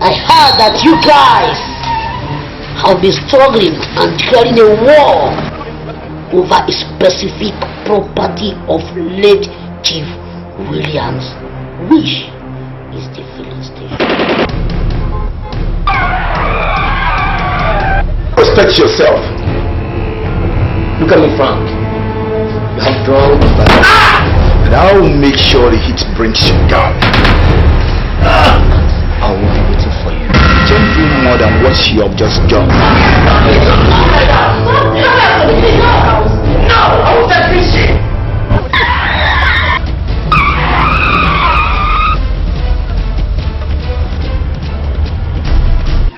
I heard that you guys have been struggling and declaring a war over a specific property of late Chief Williams, which is the filling station. Respect yourself. Look at me, Frank. You have drawn the battle. And I will make sure the heat brings you down. I will be waiting for you. Don't do more than what you have just done. No, I will take this shit.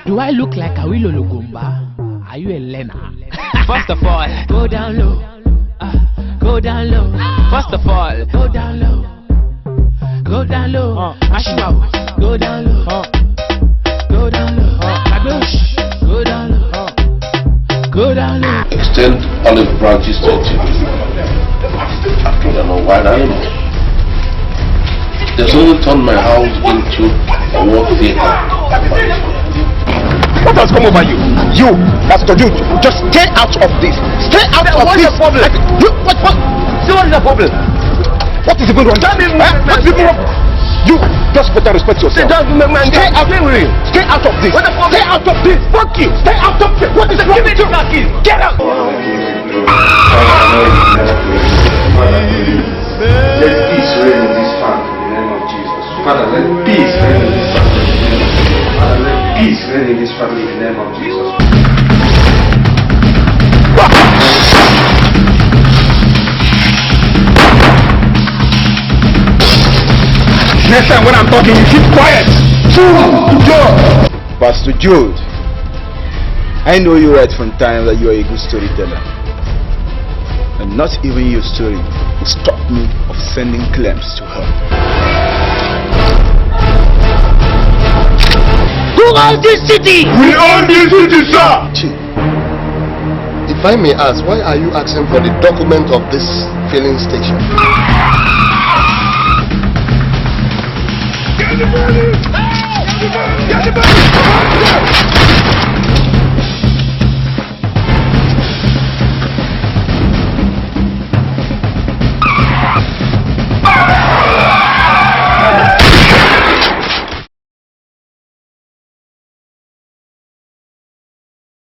Do I look like a Willow Lugumba? Are you a learner? First of all, go down low. Go down low. First of all, go down low. Go down low. Ashima, go down low. Go down low. Go down low. Go down low. Extend olive branches to you. I don't know why, I don't know. There's only turned my house into a war theater. What has come over you? You, Pastor Jude, just stay out of this. Stay out of this. What's the problem? What? So what is the problem? What is even wrong? What's even wrong? You, just better respect yourself. Stay out of this. Stay out of this. Fuck you. Stay out of this. What is wrong with you? Get out. Let peace reign in this family in the name of Jesus. Father, let peace reign in this family. Father, let peace reign in this family in the name of Jesus. Next time when I'm talking, you keep quiet. Pastor Jude, I know you right from time that you are a good storyteller. And not even your story will stop me of sending claims to her. Who owns this city? We own this city, sir! Chief, if I may ask, why are you asking for the document of this filling station? Get the money! Get the money! Get the money!